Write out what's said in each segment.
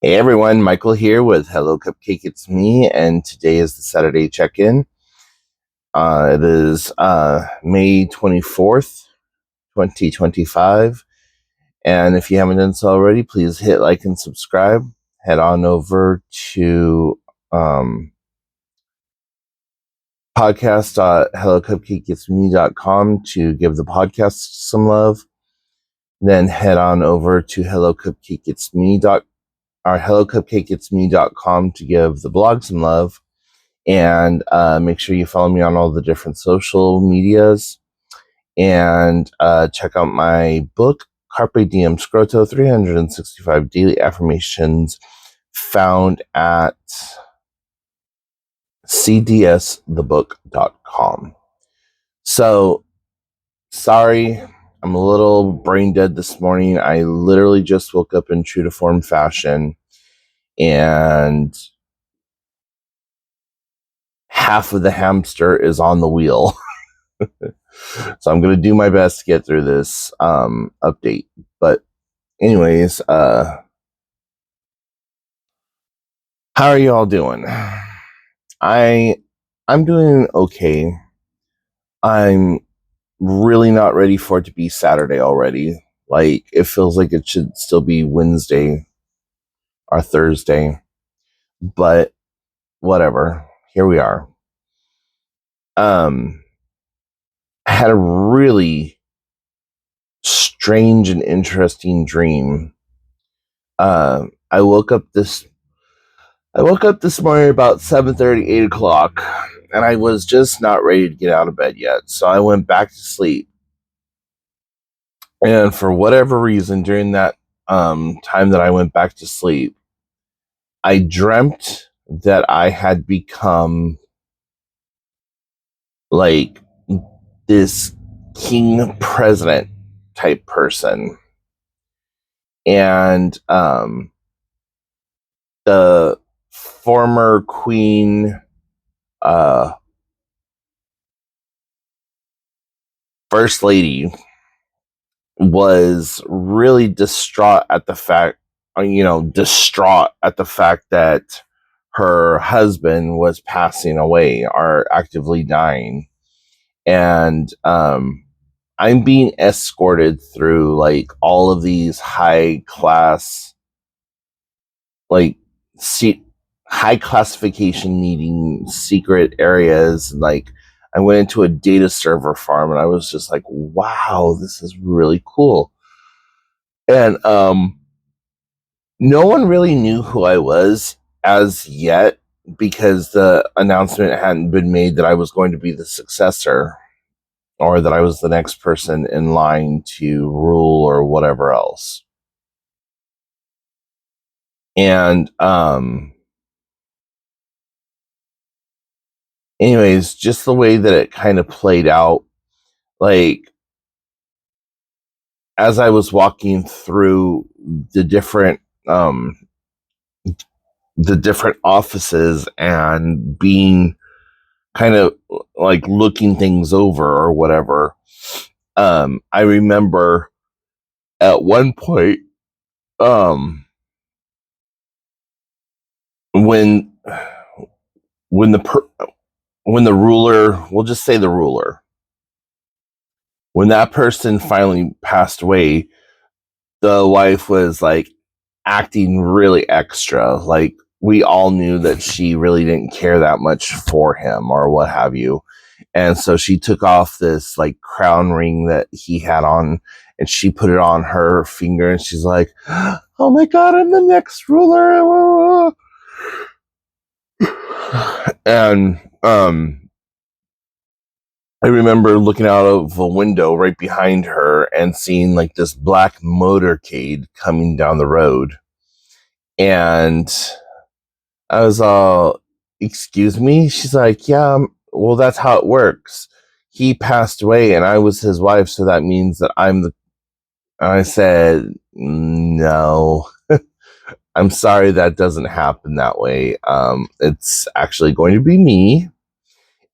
Hey everyone, Michael here with Hello Cupcake It's Me, and today is the Saturday check-in. It is May 24th, 2025, and if you haven't done so already, please hit like and subscribe. Head on over to podcast.hellocupcakeitsme.com to give the podcast some love. Then head on over to hellocupcakeitsme.com to give the blog some love. And make sure you follow me on all the different social medias. And check out my book, Carpe Diem Scroto, 365 Daily Affirmations, found at cdsthebook.com. So, sorry, I'm a little brain dead this morning. I literally just woke up in true to form fashion, and half of the hamster is on the wheel. So I'm going to do my best to get through this update. But anyways, how are you all doing? I'm doing okay. I'm really not ready for it to be Saturday already. Like, it feels like it should still be Wednesday or Thursday. But whatever. Here we are. I had a really strange and interesting dream. I woke up this morning about 7:30, 8 o'clock, and I was just not ready to get out of bed yet. So I went back to sleep. And for whatever reason, during that time that I went back to sleep, I dreamt that I had become like this king president type person. And the former queen, first lady, was really distraught at the fact that her husband was passing away or actively dying. And I'm being escorted through like all of these high class, like high classification needing secret areas. Like, I went into a data server farm and I was just like, wow, this is really cool. And no one really knew who I was as yet, because the announcement hadn't been made that I was going to be the successor, or that I was the next person in line to rule or whatever else. And anyways, just the way that it kind of played out, like, as I was walking through the different offices and being kind of like looking things over or whatever, I remember at one point, when the ruler, we'll just say the ruler, when that person finally passed away, the wife was like acting really extra. Like, we all knew that she really didn't care that much for him or what have you. And so she took off this like crown ring that he had on, and she put it on her finger, and she's like, oh my God, I'm the next ruler. And I remember looking out of a window right behind her and seeing like this black motorcade coming down the road. And I was all, excuse me? She's like, yeah, well, that's how it works. He passed away and I was his wife, so that means that I'm the. And I said, no, I'm sorry, that doesn't happen that way. It's actually going to be me.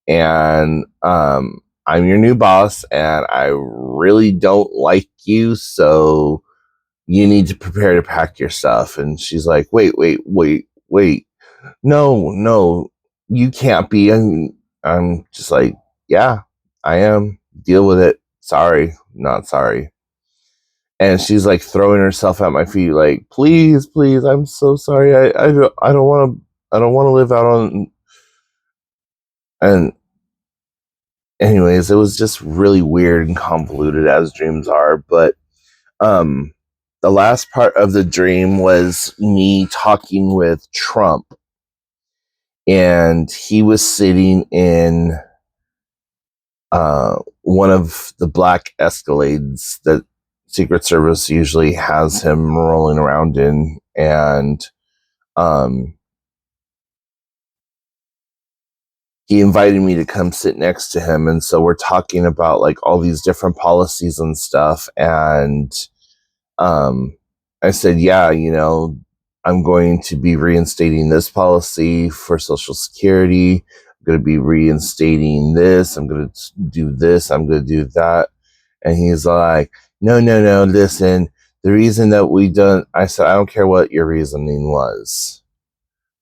And I'm your new boss, and I really don't like you, so you need to prepare to pack your stuff. And she's like, wait. No, you can't be. And I'm just like, yeah, I am. Deal with it. Sorry, not sorry. And she's like throwing herself at my feet, like, please, I'm so sorry. I don't want to. I don't want to live out on. And anyways, it was just really weird and convoluted as dreams are. But um, the last part of the dream was me talking with Trump, and he was sitting in one of the black Escalades that Secret Service usually has him rolling around in, and um, he invited me to come sit next to him. And so we're talking about like all these different policies and stuff. And I said, yeah, I'm going to be reinstating this policy for Social Security. I'm going to be reinstating this. I'm going to do this. I'm going to do that. And he's like, no, listen, the reason that we don't, I said, I don't care what your reasoning was.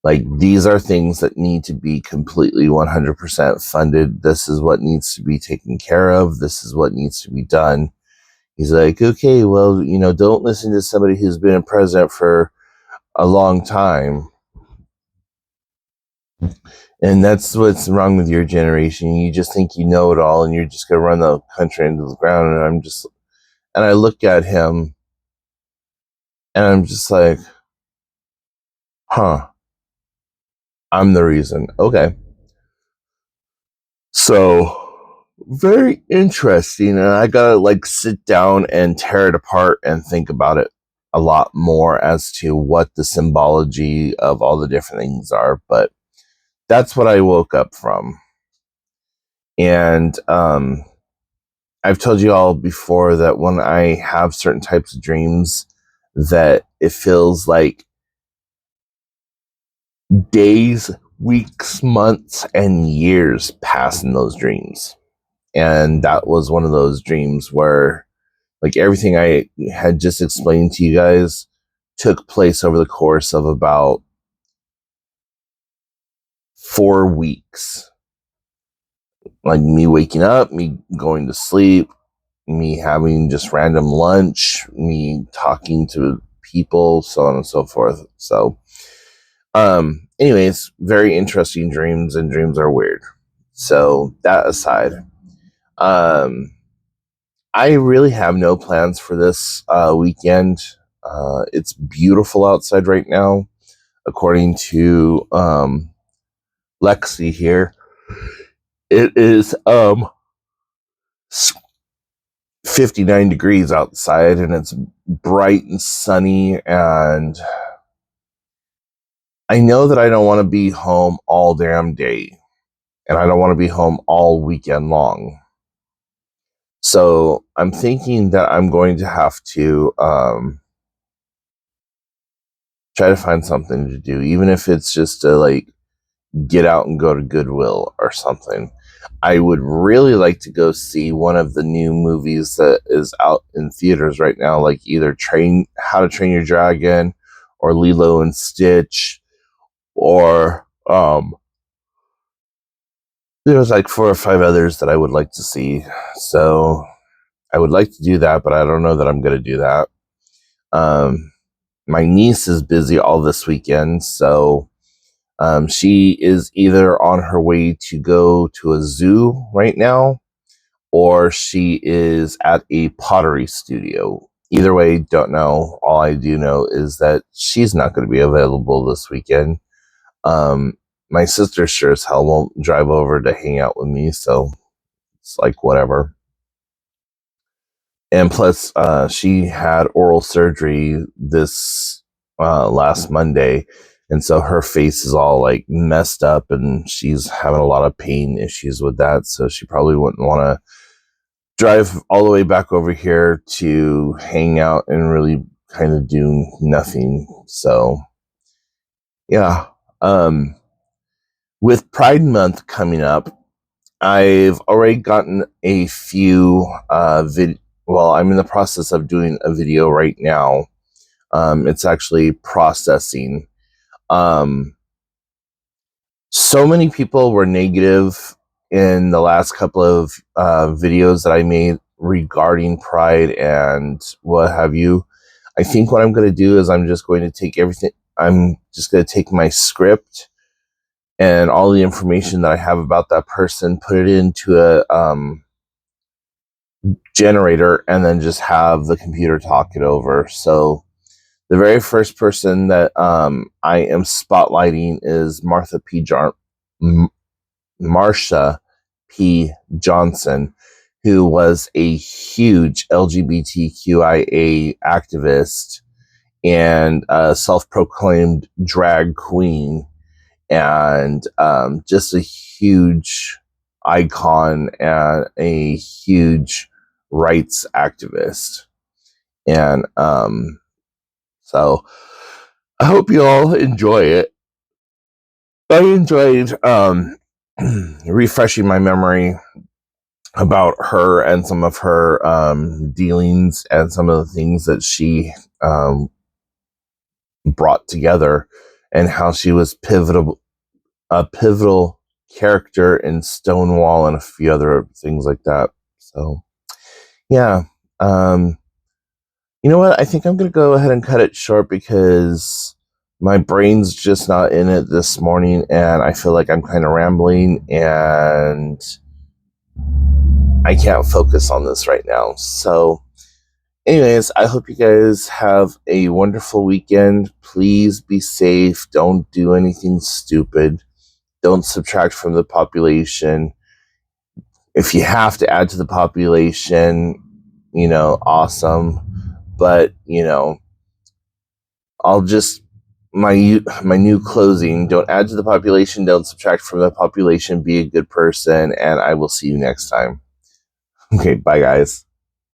Like, these are things that need to be completely 100% funded. This is what needs to be taken care of. This is what needs to be done. He's like, okay, well, don't listen to somebody who's been a president for a long time. And that's what's wrong with your generation. You just think you know it all and you're just going to run the country into the ground. And I look at him and I'm just like, huh, I'm the reason. Okay. So very interesting. And I gotta like sit down and tear it apart and think about it a lot more as to what the symbology of all the different things are. But that's what I woke up from. And I've told you all before that when I have certain types of dreams, that it feels like days, weeks, months, and years pass in those dreams. And that was one of those dreams where, like, everything I had just explained to you guys took place over the course of about 4 weeks. Like, me waking up, me going to sleep, me having just random lunch, me talking to people, so on and so forth. So, anyways, very interesting dreams, and dreams are weird. So, that aside, I really have no plans for this weekend. It's beautiful outside right now, according to Lexi here. It is 59 degrees outside, and it's bright and sunny, and I know that I don't want to be home all damn day, and I don't want to be home all weekend long. So I'm thinking that I'm going to have to try to find something to do, even if it's just to like get out and go to Goodwill or something. I would really like to go see one of the new movies that is out in theaters right now, like either How to Train Your Dragon or Lilo and Stitch, or there's like 4 or 5 others that I would like to see. So I would like to do that, but I don't know that I'm going to do that. My niece is busy all this weekend, so she is either on her way to go to a zoo right now, or she is at a pottery studio. Either way, don't know. All I do know is that she's not going to be available this weekend. My sister sure as hell won't drive over to hang out with me, so it's like whatever. And plus, she had oral surgery this last Monday, and so her face is all like messed up, and she's having a lot of pain issues with that. So she probably wouldn't want to drive all the way back over here to hang out and really kind of do nothing. So yeah, with Pride Month coming up, I've already gotten a few well, I'm in the process of doing a video right now It's actually processing. So many people were negative in the last couple of videos that I made regarding pride and what have you. I think what I'm going to do is I'm just going to take everything. I'm just going to take my script and all the information that I have about that person, put it into a generator, and then just have the computer talk it over. So the very first person that I am spotlighting is Marsha P. Johnson, who was a huge LGBTQIA activist and a self-proclaimed drag queen, and just a huge icon and a huge rights activist. And so I hope you all enjoy it. I enjoyed refreshing my memory about her and some of her dealings and some of the things that she brought together, and how she was a pivotal character in Stonewall and a few other things like that. So yeah, you know what? I think I'm going to go ahead and cut it short because my brain's just not in it this morning, and I feel like I'm kind of rambling, and I can't focus on this right now. So anyways, I hope you guys have a wonderful weekend. Please be safe. Don't do anything stupid. Don't subtract from the population. If you have to add to the population, awesome. But, I'll just, my new closing: don't add to the population, don't subtract from the population, be a good person, and I will see you next time. Okay, bye guys.